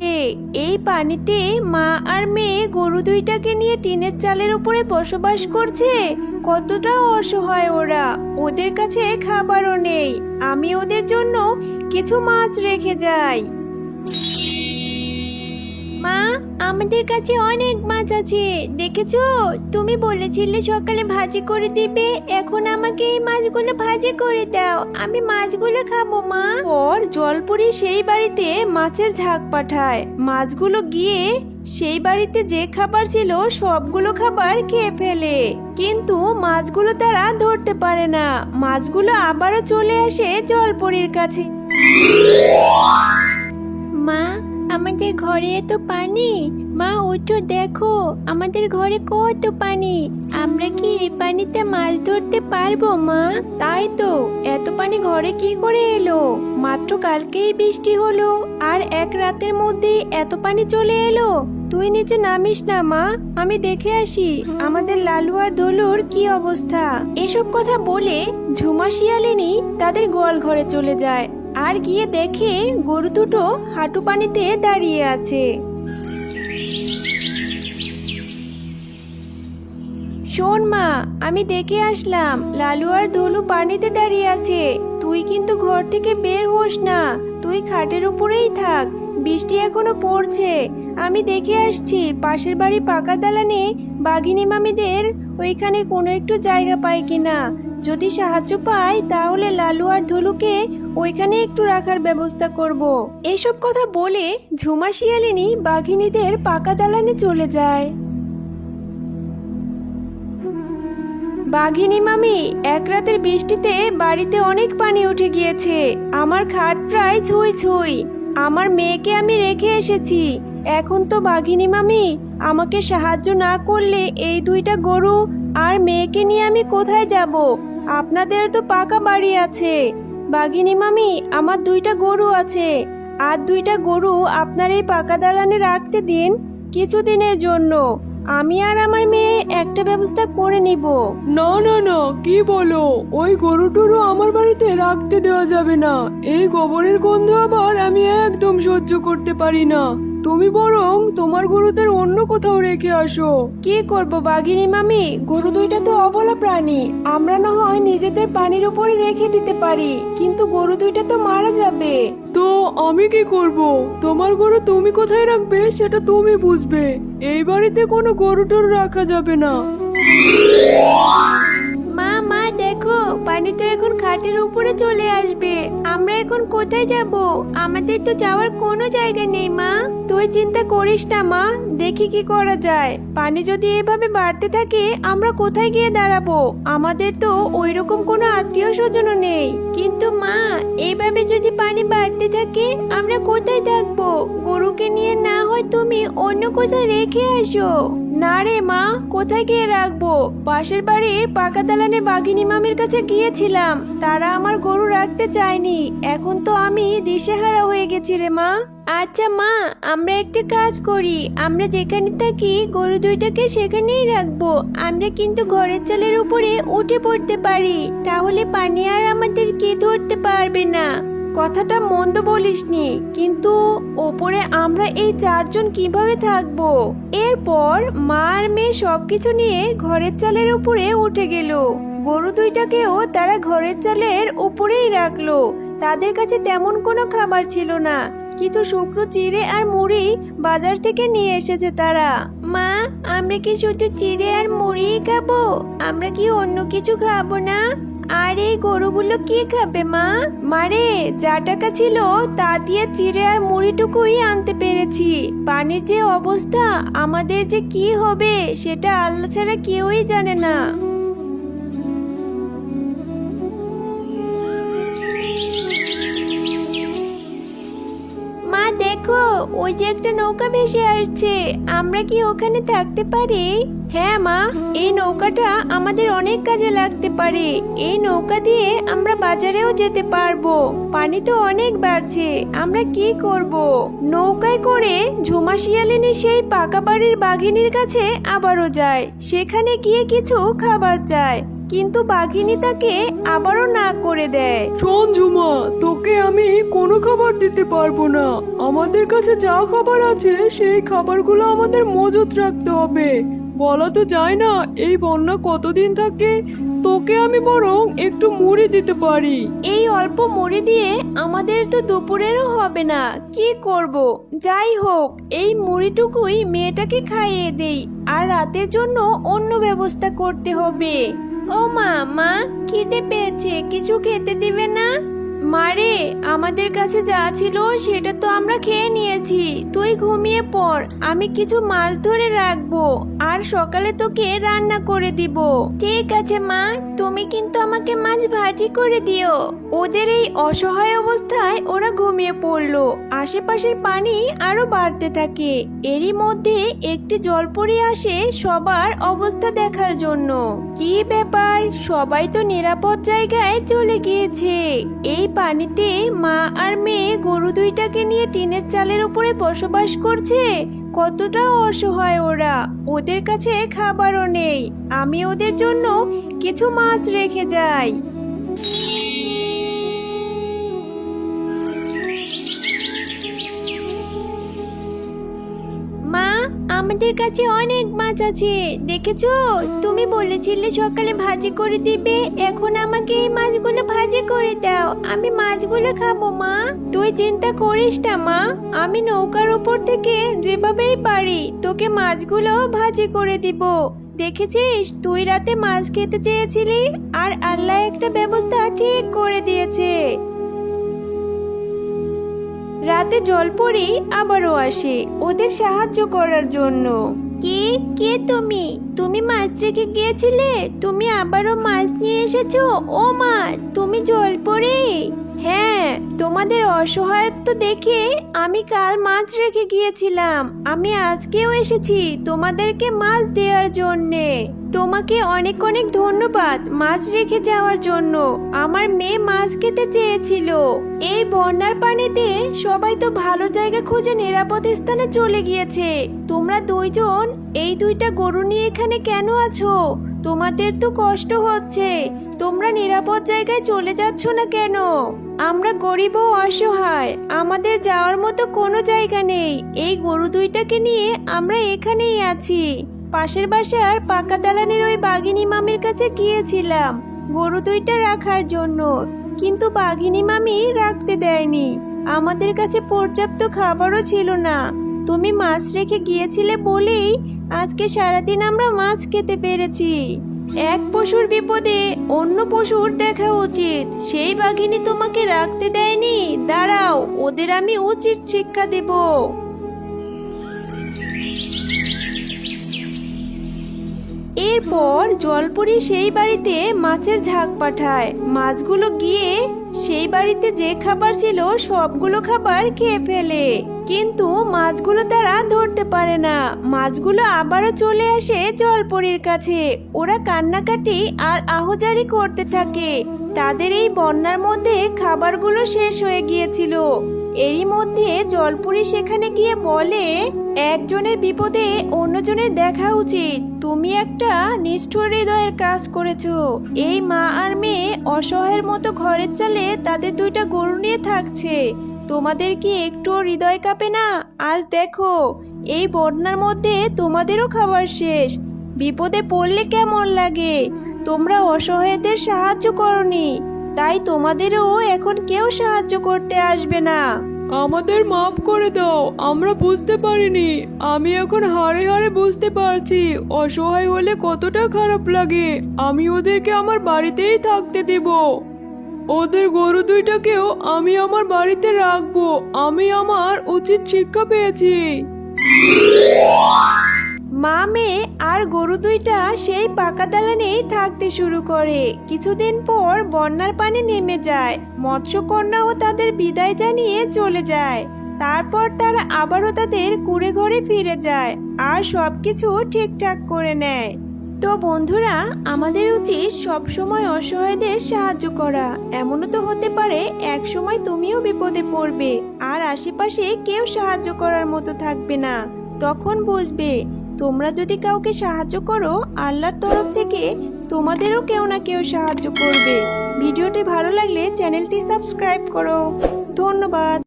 এই পানিতে মা আর মেয়ে গরু দুইটাকে নিয়ে টিনের চালের উপরে বসবাস করছে। কতটা অসহায় ওরা, ওদের কাছে খাবারও নেই। আমি ওদের জন্য কিছু মাছ রেখে যাই। মা, আমাদের কাছে অনেক মাছ আছে, দেখেছো? তুমি বলেছিলে সকালে ভাজি করে দিবে, এখন আমাকে এই মাছগুলো ভাজি করে দাও, আমি মাছগুলো খাবো। মা, ওর জলপুরি সেই বাড়িতে মাছের ঝাঁক পাঠায়। মাছগুলো গিয়ে সেই বাড়িতে যে খাবার ছিল সবগুলো খাবার খেয়ে ফেলে, কিন্তু মাছগুলো তারা ধরতে পারে না। মাছগুলো আবারও চলে আসে জলপুরির কাছে। মা, আমাদের ঘরে এত পানি। মা ওঠো, দেখো আমাদের ঘরে কত পানি। আমরা কি এই পানিতে মাছ ধরতে পারবো? মা, তাই তো, এত পানি ঘরে কি করে এলো? মাত্র কালকেই বৃষ্টি হলো আর এক রাতের মধ্যেই এত পানি চলে এলো। তুই নিচে নামিস না মা, আমি দেখে আসি আমাদের লালু আর দলুর কি অবস্থা। এসব কথা বলে ঝুমা শিয়ালিনী তাদের গোয়াল ঘরে চলে যায় আর গিয়ে দেখে গরু দুটো হাঁটু পানিতে দাঁড়িয়ে আছে। শোন মা, আমি দেখে আসলাম লালু আর ধলু পানিতে দাঁড়িয়ে আছে। তুই কিন্তু ঘর থেকে বের হোস না, তুই খাটের উপরেই থাক। বৃষ্টি এখনো পড়ছে, আমি দেখে আসছি পাশের বাড়ি পাকা দালানে বাঘিনী মামিদের ওইখানে কোনো একটু জায়গা পাই কিনা। যদি সাহায্য পাই তাহলে লালু আর ধলুকে ওইখানে একটু রাখার ব্যবস্থা করব। এসব কথা বলে ঝুমা শিয়ালিনী বাঘিনীদের পাকা দালানে চলে যায়। বাঘিনী মামি, এক রাতের বৃষ্টিতে বাড়িতে অনেক পানি উঠে গিয়েছে। আমার খাট প্রায় ছুঁই ছুঁই। আমার মেয়েকে আমি রেখে এসেছি। এখন তো বাঘিনী মামি আমাকে সাহায্য না করলে এই দুইটা গরু আর মেয়েকে নিয়ে আমি কোথায় যাব? আপনাদের তো পাকা বাড়ি আছে। বাঘিনী মামি, আমার দুইটা গরু আছে, আর দুইটা গরু আপনার এই পাকা দালানে রাখতে দিন কিছুদিনের জন্য। আমি আর আমার মেয়ে একটা ব্যবস্থা করে নিব। না না না, কি বলো? ওই গরু টরু আমার বাড়িতে রাখতে দেওয়া যাবে না। এই গোবরের গন্ধ আবার আমি একদম সহ্য করতে পারি না। তুমি বরং তোমার গরুদের অন্য কোথাও রেখে আসো। কি করব বাঘিনী মামি, গরু দুইটা তো অবলা প্রাণী। আমরা না হয় নিজেদের পানির উপরে রেখে দিতে পারি, কিন্তু গরু দুইটা তো মারা যাবে। তো আমি কি করব? তোমার গরু তুমি কোথায় রাখবে সেটা তুমি বুঝবে। এই বাড়িতে কোনো গরু টরু রাখা যাবে না। মা মা, দেখো পানি তো এখন খাটের উপরে চলে আসবে। আমরা এখন কোথায় যাব? আমাদের তো যাওয়ার কোনো জায়গা নেই। মা, তুই চিন্তা করিস না মা, দেখি কি করা যায়। পানি যদি এভাবে বাড়তে থাকে আমরা কোথায় গিয়ে দাঁড়াবো? আমাদের তো ওইরকম কোনো আত্মীয় স্বজনও নেই। কিন্তু মা, এইভাবে যদি পানি বাড়তে থাকে আমরা কোথায় থাকবো? গরুকে নিয়ে না হয় তুমি অন্য কোথাও রেখে আসো। না রে মা, কোথায় গিয়ে রাখবো? পাশের বাড়ির পাকা দালানে বাঘিনী মামির কাছে গিয়েছিলাম, তারা আমার গরু রাখতে চায়নি। এখন তো আমি দিশেহারা হয়ে গেছি রে মা। আচ্ছা মা, আমরা একটা কাজ করি, আমরা যেখানে থাকি গরু দুইটাকে সেখানেই রাখবো। আমরা কিন্তু ঘরের চালের উপরে উঠে পড়তে পারি, তাহলে পানি আর আমাদের কে ধরতে পারবে না। কথাটা মন্দ বলিসনি, কিন্তু ওপরে আমরা এই চারজন কিভাবে থাকবো? এরপর মা আর মেয়ে সবকিছু নিয়ে ঘরের চালের উপরে উঠে গেল। গরু দুইটাকেও তারা ঘরের চালের উপরেই রাখলো। তাদের কাছে তেমন কোনো খাবার ছিল না, কিছু শুকনো চিড়ে আর মুড়ি বাজার থেকে নিয়ে এসেছে তারা। মা, আমরা কি শুধু চিড়ে আর মুড়ি খাবো? আমরা কি অন্য কিছু খাবো না? আর এই গরুগুলো কি খাবে মা? মারে, যা টাকা ছিল তা দিয়ে চিড়ে আর মুড়িটুকুই আনতে পেরেছি। পানির যে অবস্থা, আমাদের যে কি হবে সেটা আল্লাহ ছাড়া কেউই জানে না। মা দেখো, ওই যে একটা নৌকা ভেসে আসছে, আমরা কি ওখানে থাকতে পারি? হ্যাঁ মা, এই নৌকাটা আমাদের অনেক কাজে লাগতে পারে। এই নৌকা দিয়ে আমরা বাজারেও যেতে পারবো। পানি তো অনেক বাড়ছে, আমরা কি করব? নৌকায় করে ঝুমা শিয়ালিনী সেই পাকা বাড়ির বাঘিনীর কাছে আবারও যায়, সেখানে গিয়ে কিছু খাবার চায়। কিন্তু বাঘিনী তাকে আবারও না করে দেয়। শোন ঝুমা, তোকে আমি কোনো খাবার দিতে পারবো না। আমাদের কাছে যা খাবার আছে সেই খাবারগুলো আমাদের মজুত রাখতে হবে। বলা তো যায় না এই বন্যা কতদিন থাকে। তোকে আমি বরং একটু মুড়ি দিতে পারি। এই অল্প মুড়ি দিয়ে আমাদের তো দুপুরেরও হবে না, কি করব? যাই হোক, এই মুড়িটুকুই মেয়েটাকে খাইয়ে দেই, আর রাতের জন্য অন্য ব্যবস্থা করতে হবে। ও মা, মা খিদে পেয়েছে, কিছু খেতে দিবে না? মারে, আমাদের কাছে যা ছিল সেটা তো আমরা খেয়ে নিয়েছি, তুই ঘুমিয়ে পড়। আমি কিছু মাছ ধরে রাখবো, আর সকালে তোকে রান্না করে দিব। ঠিক আছে মা, তুমি কিন্তু আমাকে মাছ ভাজি করে দিও। ওদের এই অসহায় অবস্থায় ওরা ঘুমিয়ে পড়লো। আশেপাশের পানি আরো বাড়তে থাকে। এরই মধ্যে একটি জলপরি আসে সবার অবস্থা দেখার জন্য। কি ব্যাপার, সবাই তো নিরাপদ জায়গায় চলে গিয়েছে। এই পানিতে মা আর মেয়ে গরু দুইটাকে নিয়ে টিনের চালের উপরে বসবাস করছে। কতটা অসহায় ওরা, ওদের কাছে খাবারও নেই। আমি ওদের জন্য কিছু মাছ রেখে যাই। মা, আমাদের কাছে অনেক মাছ আছে, দেখেছো? তুমি বলেছিলে সকালে ভাজি করে দিবে, এখন আমাকে এই মাছগুলো ভাজি করে দাও, আমি মাছগুলো খাবো। মা, তুই চিন্তা করিস না মা, আমি নৌকার উপর থেকে যেভাবেই পারি তোকে মাছগুলো ভাজি করে দিব। দেখেছিস, তুই রাতে মাছ খেতে চেয়েছিলি, আর আল্লাহ একটা ব্যবস্থা ঠিক করে দিয়েছে। রাতে জলপরি আবারও আসে ওদের সাহায্য করার জন্য। কে তুমি? তুমি মাছ রেখে গিয়েছিলে, তুমি আবারও মাছ নিয়ে এসেছো? ও মা, তুমি জলপরি? হ্যাঁ, তোমাদের অসহায়ত্ব দেখে আমি কাল মাছ রেখে গিয়েছিলাম। আমি আজকেও এসেছি তোমাদেরকে মাছ দেওয়ার জন্যে। তোমাকে অনেক অনেক ধন্যবাদ মাছ রেখে যাওয়ার জন্য। আমার মেয়ে মাছ খেতে চেয়েছিল। এই বন্যার পানিতে সবাই তো ভালো জায়গা খুঁজে নিরাপদ স্থানে চলে গিয়েছে। তোমরা দুইজন এই দুইটা গরু নিয়ে এখানে কেন আছো? তোমাদের তো কষ্ট হচ্ছে, তোমরা নিরাপদ জায়গায় চলে যাচ্ছ না কেন? আমরা গরিব ও অসহায়, আমাদের যাওয়ার মতো কোনো জায়গা নেই। এই গরু দুইটাকে নিয়ে আমরা এখানেই আছি। পাশের বাসার পাকা দালানের ওই বাঘিনী মামির কাছে গিয়েছিলাম গরু দুইটা রাখার জন্য, কিন্তু বাঘিনী মামি রাখতে দেয়নি। আমাদের কাছে পর্যাপ্ত খাবারও ছিল না। তুমি মাছ রেখে গিয়েছিলে বলেই আজকে সারাদিন আমরা মাছ খেতে পেরেছি। এক পশুর বিপদে অন্য পশুর দেখা উচিত। সেই বাঘিনী তোমাকে রাখতে দেয়নি, দাঁড়াও, ওদের আমি উচিত শিক্ষা দেব। এরপর জলপরি সেই বাড়িতে মাছের ঝাঁক পাঠায়। মাছগুলো গিয়ে সেই বাড়িতে যে খাবার ছিল সবগুলো খাবার খেয়ে ফেলে, কিন্তু মাছগুলো তারা ধরতে পারে না। মাছগুলো আবারও চলে আসে জলপরির কাছে। ওরা কান্নাকাটি আর আহজারি করতে থাকে। তাদের এই বন্যার মধ্যে খাবারগুলো শেষ হয়ে গিয়েছিল। এরই মধ্যে জলপরি সেখানে গিয়ে বলে, একজনের বিপদে অন্যজনের দেখা উচিত। তুমি একটা নিষ্ঠুর হৃদয়ের কাজ করেছো। এই মা আর মেয়ে অসহায়ের মতো ঘরের চালে তাদের দুইটা গরু নিয়ে থাকছে। তোমাদের কি একটু হৃদয় কাঁপে না? আজ দেখো, এই বন্যার মধ্যে তোমাদেরও খাবার শেষ। বিপদে পড়লে কেমন লাগে? তোমরা অসহায়দের সাহায্য করনি, তাই তোমাদেরও এখন কেউ সাহায্য করতে আসবে না। আমাদের মাফ করে দাও, আমরা বুঝতে পারিনি। আমি এখন হাড়ে হাড়ে বুঝতে পারছি অসহায় হলে কতটা খারাপ লাগে। আমি ওদেরকে আমার বাড়িতেই থাকতে দেব। ওদের গরু দুইটাকেও আমি আমার বাড়িতে রাখবো। আমি আমার উচিত শিক্ষা পেয়েছি। মা মেয়ে আর গরু দুইটা সেই পাকা দালানেই থাকতে শুরু করে। কিছুদিন পর বন্যার পানি নেমে যায়। মৎস্যকন্যাও তাদের বিদায় জানিয়ে চলে যায়। তারপর তারা আবারও তাদের কুড়ে ঘরে ফিরে যায় আর সবকিছু ঠিকঠাক করে নেয়। তো বন্ধুরা, আমাদের উচিত সবসময় অসহায়দের সাহায্য করা। এমনও তো হতে পারে এক সময় তুমিও বিপদে পড়বে আর আশেপাশে কেউ সাহায্য করার মতো থাকবে না। তখন বুঝবে তোমরা যদি কাউকে সাহায্য করো, আল্লাহর তরফ থেকে তোমাদেরও কেউ না কেউ সাহায্য করবে। ভিডিওটি ভালো লাগলে চ্যানেলটি সাবস্ক্রাইব করো। ধন্যবাদ।